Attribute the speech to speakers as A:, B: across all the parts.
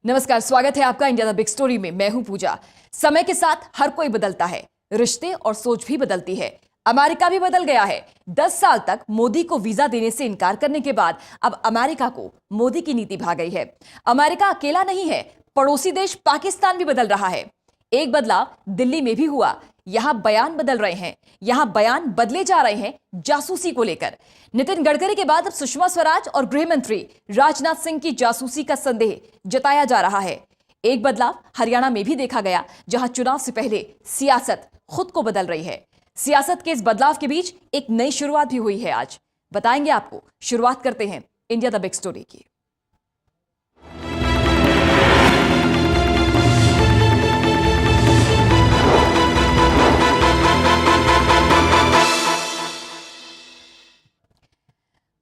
A: नमस्कार, स्वागत है आपका इंडिया द बिग स्टोरी में। मैं हूं पूजा। समय के साथ हर कोई बदलता है, रिश्ते और सोच भी बदलती है। अमेरिका भी बदल गया है। 10 साल तक मोदी को वीजा देने से इनकार करने के बाद अब अमेरिका को मोदी की नीति भा गई है। अमेरिका अकेला नहीं है, पड़ोसी देश पाकिस्तान भी बदल रहा है। एक बदलाव दिल्ली में भी हुआ। यहां बयान बदल रहे हैं, यहां बयान बदले जा रहे हैं जासूसी को लेकर। नितिन गडकरी के बाद अब सुषमा स्वराज और गृह मंत्री राजनाथ सिंह की जासूसी का संदेह जताया जा रहा है। एक बदलाव हरियाणा में भी देखा गया, जहां चुनाव से पहले सियासत खुद को बदल रही है। सियासत के इस बदलाव के बीच एक नई शुरुआत भी हुई है। आज बताएंगे आपको। शुरुआत करते हैं इंडिया द बिग स्टोरी की।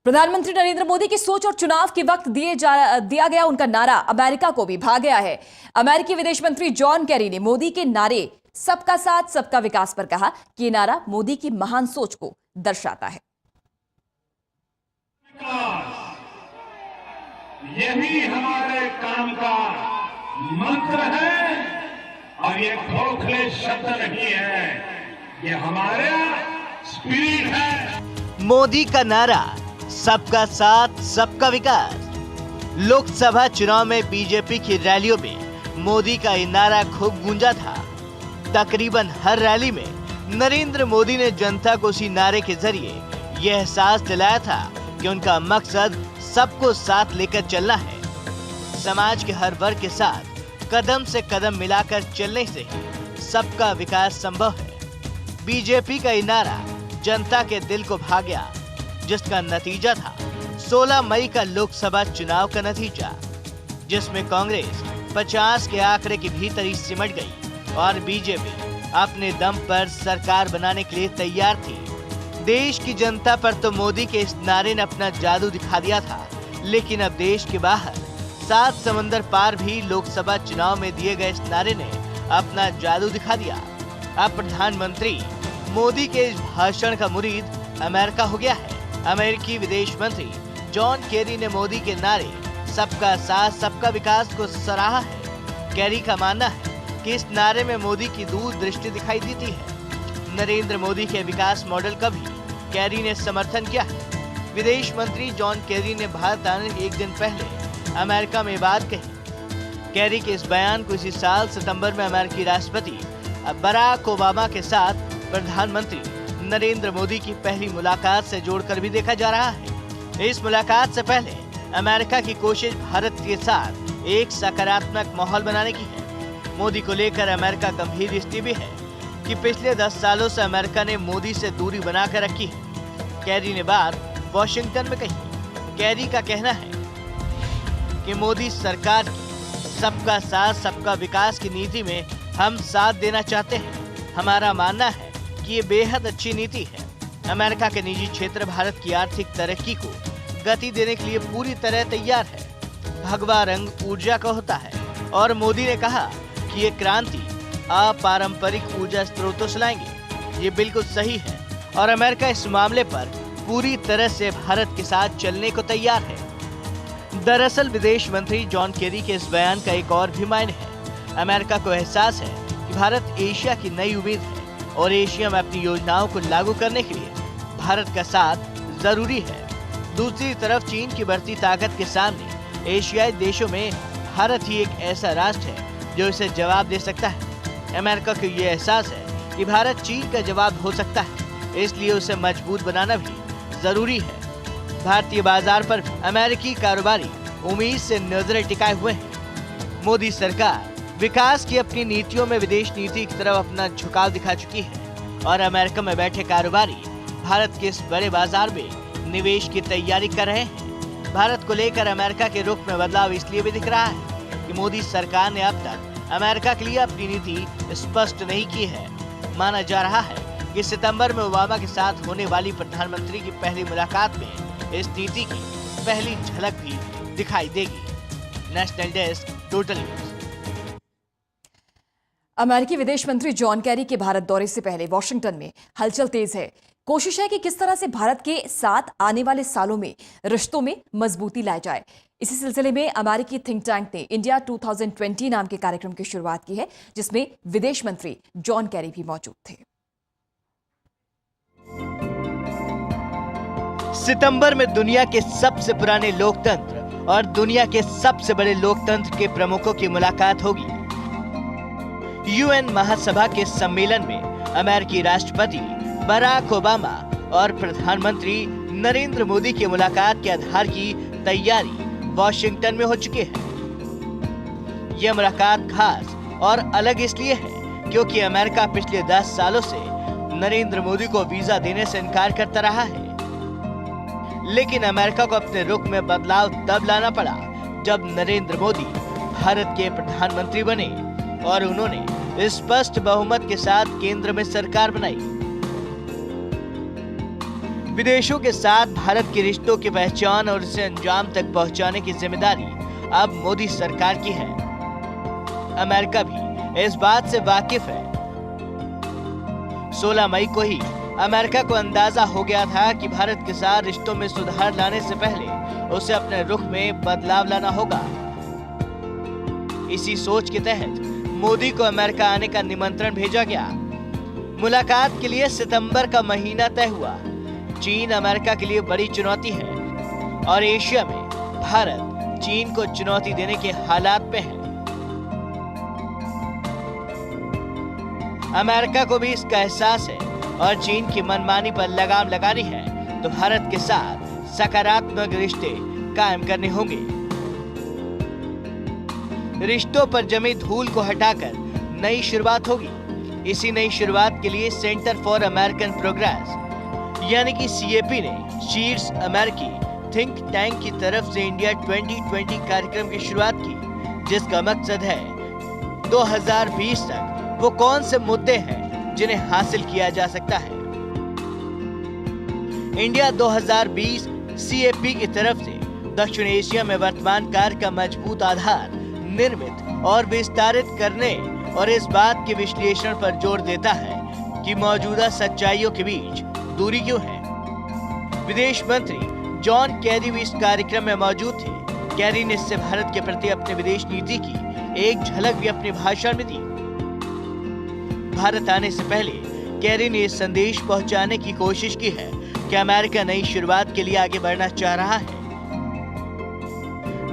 A: प्रधानमंत्री नरेंद्र मोदी की सोच और चुनाव के वक्त दिया गया उनका नारा अमेरिका को भी भा गया है। अमेरिकी विदेश मंत्री जॉन केरी ने मोदी के नारे सबका साथ सबका विकास पर कहा कि यह नारा मोदी की महान सोच को दर्शाता है।
B: यही हमारे काम का मंत्र है और ये खोखले शब्द नहीं है, ये हमारा स्पिरिट है।
C: मोदी का नारा सबका साथ सबका विकास। लोकसभा चुनाव में बीजेपी की रैलियों में मोदी का ये नारा खूब गूंजा था। तकरीबन हर रैली में नरेंद्र मोदी ने जनता को उसी नारे के जरिए यह एहसास दिलाया था कि उनका मकसद सबको साथ लेकर चलना है। समाज के हर वर्ग के साथ कदम से कदम मिलाकर चलने से ही सबका विकास संभव है। बीजेपी का ये नारा जनता के दिल को भा गया, जिसका नतीजा था 16 मई का लोकसभा चुनाव का नतीजा, जिसमें कांग्रेस 50 के आंकड़े के भीतर ही सिमट गई और बीजेपी अपने दम पर सरकार बनाने के लिए तैयार थी। देश की जनता पर तो मोदी के इस नारे ने अपना जादू दिखा दिया था, लेकिन अब देश के बाहर 7 समंदर पार भी लोकसभा चुनाव में दिए गए इस नारे ने अपना जादू दिखा दिया। अब प्रधानमंत्री मोदी के इस भाषण का मुरीद अमेरिका हो गया है। अमेरिकी विदेश मंत्री जॉन केरी ने मोदी के नारे सबका साथ सबका विकास को सराहा है। केरी का मानना है कि इस नारे में मोदी की दूरदृष्टि दिखाई देती है। नरेंद्र मोदी के विकास मॉडल का भी केरी ने समर्थन किया है। विदेश मंत्री जॉन केरी ने भारत आने के एक दिन पहले अमेरिका में बात कही। केरी के इस बयान को इसी साल सितंबर में अमेरिकी राष्ट्रपति बराक ओबामा के साथ प्रधानमंत्री नरेंद्र मोदी की पहली मुलाकात से जोड़कर भी देखा जा रहा है। इस मुलाकात से पहले अमेरिका की कोशिश भारत के साथ एक सकारात्मक माहौल बनाने की है। मोदी को लेकर अमेरिका गंभीर स्थिति भी है कि पिछले 10 सालों से अमेरिका ने मोदी से दूरी बनाकर रखी है। केरी ने बात वॉशिंगटन में कही। केरी का कहना है कि मोदी सरकार की सबका साथ सबका विकास की नीति में हम साथ देना चाहते हैं। हमारा मानना है कि ये बेहद अच्छी नीति है। अमेरिका के निजी क्षेत्र भारत की आर्थिक तरक्की को गति देने के लिए पूरी तरह तैयार है। भगवा रंग ऊर्जा का होता है और मोदी ने कहा कि ये क्रांति अपारंपरिक ऊर्जा स्रोतों से लाएंगे। ये बिल्कुल सही है और अमेरिका इस मामले पर पूरी तरह से भारत के साथ चलने को तैयार है। दरअसल विदेश मंत्री जॉन केरी के इस बयान का एक और भी मायने है। अमेरिका को एहसास है कि भारत एशिया की नई उम्मीद है और एशिया में अपनी योजनाओं को लागू करने के लिए भारत का साथ जरूरी है। दूसरी तरफ चीन की बढ़ती ताकत के सामने एशियाई देशों में भारत ही एक ऐसा राष्ट्र है जो इसे जवाब दे सकता है। अमेरिका को ये एहसास है कि भारत चीन का जवाब हो सकता है, इसलिए उसे मजबूत बनाना भी जरूरी है। भारतीय बाजार पर अमेरिकी कारोबारी उम्मीद से नजरें टिकाए हुए हैं। मोदी सरकार विकास की अपनी नीतियों में विदेश नीति की तरफ अपना झुकाव दिखा चुकी है और अमेरिका में बैठे कारोबारी भारत के इस बड़े बाजार में निवेश की तैयारी कर रहे हैं। भारत को लेकर अमेरिका के रुख में बदलाव इसलिए भी दिख रहा है कि मोदी सरकार ने अब तक अमेरिका के लिए अपनी नीति स्पष्ट नहीं की है। माना जा रहा है कि सितंबर में ओबामा के साथ होने वाली प्रधानमंत्री की पहली मुलाकात में इस नीति की पहली झलक भी दिखाई देगी। National desk, total news.
A: अमेरिकी विदेश मंत्री जॉन कैरी के भारत दौरे से पहले वॉशिंगटन में हलचल तेज है। कोशिश है कि किस तरह से भारत के साथ आने वाले सालों में रिश्तों में मजबूती लाई जाए। इसी सिलसिले में अमेरिकी थिंक टैंक ने इंडिया 2020 नाम के कार्यक्रम की शुरुआत की है, जिसमें विदेश मंत्री जॉन कैरी भी मौजूद थे।
C: सितंबर में दुनिया के सबसे पुराने लोकतंत्र और दुनिया के सबसे बड़े लोकतंत्र के प्रमुखों की मुलाकात होगी। यूएन महासभा के सम्मेलन में अमेरिकी राष्ट्रपति बराक ओबामा और प्रधानमंत्री नरेंद्र मोदी की मुलाकात के आधार की तैयारी वाशिंगटन में हो चुकी है। यह मुलाकात खास और अलग इसलिए है क्योंकि अमेरिका पिछले 10 सालों से नरेंद्र मोदी को वीजा देने से इनकार करता रहा है। लेकिन अमेरिका को अपने रुख में बदलाव तब लाना पड़ा जब नरेंद्र मोदी भारत के प्रधानमंत्री बने और उन्होंने स्पष्ट बहुमत के साथ केंद्र में सरकार बनाई। विदेशों के साथ भारत के रिश्तों की पहचान और इसे अंजाम तक पहुंचाने की जिम्मेदारी अब मोदी सरकार की है। अमेरिका भी इस बात से वाकिफ है। 16 मई को ही अमेरिका को अंदाजा हो गया था कि भारत के साथ रिश्तों में सुधार लाने से पहले उसे अपने रुख में बदलाव लाना होगा। इसी सोच के तहत मोदी को अमेरिका आने का निमंत्रण भेजा गया। मुलाकात के लिए सितंबर का महीना तय हुआ। चीन अमेरिका के लिए बड़ी चुनौती है और एशिया में भारत चीन को चुनौती देने के हालात में है। अमेरिका को भी इसका एहसास है और चीन की मनमानी पर लगाम लगानी है तो भारत के साथ सकारात्मक रिश्ते कायम करने होंगे। रिश्तों पर जमी धूल को हटाकर नई शुरुआत होगी। इसी नई शुरुआत के लिए सेंटर फॉर अमेरिकन प्रोग्रेस यानी कि सीएपी ने शीर्ष अमेरिकी थिंक टैंक की तरफ से इंडिया 2020 कार्यक्रम की शुरुआत की, जिसका मकसद है 2020 तक वो कौन से मुद्दे हैं जिन्हें हासिल किया जा सकता है। इंडिया 2020 सीएपी की तरफ से दक्षिण एशिया में वर्तमान कार्य का मजबूत आधार निर्मित और विस्तारित करने और इस बात के विश्लेषण पर जोर देता है कि मौजूदा सच्चाइयों के बीच दूरी क्यों है। विदेश मंत्री जॉन कैरी भी इस कार्यक्रम में मौजूद थे। कैरी ने इससे भारत के प्रति अपने विदेश नीति की एक झलक भी अपने भाषण में दी। भारत आने से पहले कैरी ने इस संदेश पहुंचाने की कोशिश की है कि अमेरिका नई शुरुआत के लिए आगे बढ़ना चाह रहा है।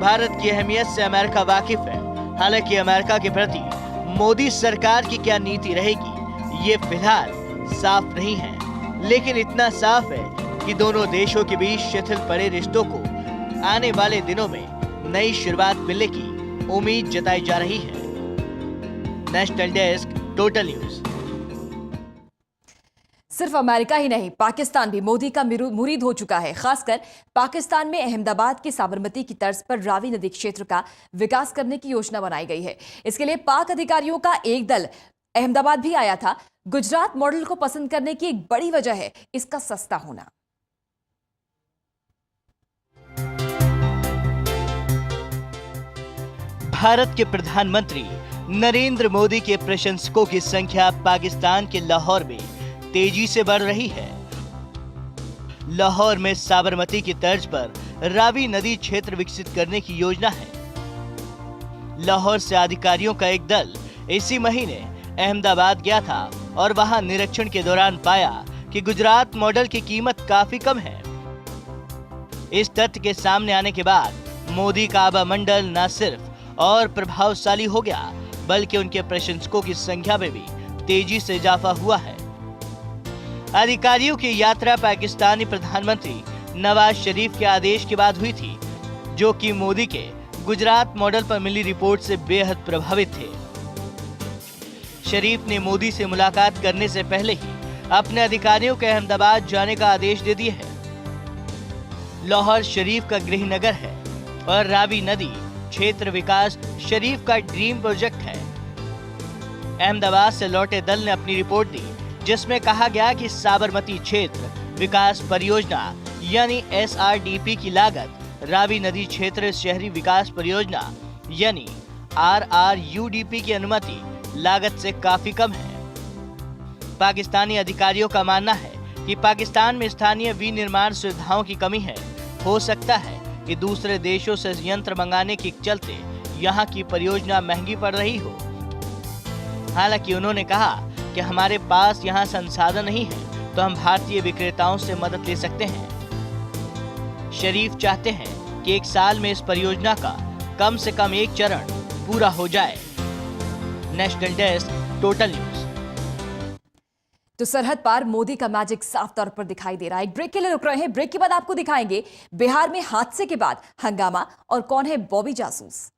C: भारत की अहमियत से अमेरिका वाकिफ है। हालांकि अमेरिका के प्रति मोदी सरकार की क्या नीति रहेगी ये फिलहाल साफ नहीं है, लेकिन इतना साफ है कि दोनों देशों के बीच शिथिल पड़े रिश्तों को आने वाले दिनों में नई शुरुआत मिलने की उम्मीद जताई जा रही है। National desk, total news.
A: सिर्फ अमेरिका ही नहीं, पाकिस्तान भी मोदी का मुरीद हो चुका है। खासकर पाकिस्तान में अहमदाबाद की साबरमती की तर्ज पर रावी नदी क्षेत्र का विकास करने की योजना बनाई गई है। इसके लिए पाक अधिकारियों का एक दल अहमदाबाद भी आया था। गुजरात मॉडल को पसंद करने की एक बड़ी वजह है इसका सस्ता होना।
C: भारत के प्रधानमंत्री नरेंद्र मोदी के प्रशंसकों की संख्या पाकिस्तान के लाहौर में तेजी से बढ़ रही है। लाहौर में साबरमती की तर्ज पर रावी नदी क्षेत्र विकसित करने की योजना है। लाहौर से अधिकारियों का एक दल इसी महीने अहमदाबाद गया था और वहां निरीक्षण के दौरान पाया कि गुजरात मॉडल की कीमत काफी कम है। इस तथ्य के सामने आने के बाद मोदी का आभा मंडल न सिर्फ और प्रभावशाली हो गया बल्कि उनके प्रशंसकों की संख्या में भी तेजी से इजाफा हुआ है। अधिकारियों की यात्रा पाकिस्तानी प्रधानमंत्री नवाज शरीफ के आदेश के बाद हुई थी, जो कि मोदी के गुजरात मॉडल पर मिली रिपोर्ट से बेहद प्रभावित थे। शरीफ ने मोदी से मुलाकात करने से पहले ही अपने अधिकारियों के अहमदाबाद जाने का आदेश दे दिए है। लाहौर शरीफ का गृह नगर है और रावी नदी क्षेत्र विकास शरीफ का ड्रीम प्रोजेक्ट है। अहमदाबाद से लौटे दल ने अपनी रिपोर्ट दी, जिसमें कहा गया कि साबरमती क्षेत्र विकास परियोजना यानी SRDP की लागत रावी नदी क्षेत्र शहरी विकास परियोजना यानी RRUDP की अनुमति लागत से काफी कम है। पाकिस्तानी अधिकारियों का मानना है कि पाकिस्तान में स्थानीय विनिर्माण सुविधाओं की कमी है। हो सकता है कि दूसरे देशों से यंत्र मंगाने के चलते यहाँ की परियोजना महंगी पड़ रही हो। हालांकि उन्होंने कहा कि हमारे पास यहाँ संसाधन नहीं है तो हम भारतीय विक्रेताओं से मदद ले सकते हैं। शरीफ चाहते हैं कि 1 साल में इस परियोजना का कम से कम एक चरण पूरा हो जाए। National desk, total news.
A: तो सरहद पार मोदी का मैजिक साफ तौर पर दिखाई दे रहा है। एक ब्रेक के लिए रुक रहे हैं। ब्रेक के बाद आपको दिखाएंगे बिहार में हादसे के बाद हंगामा और कौन है बॉबी जासूस।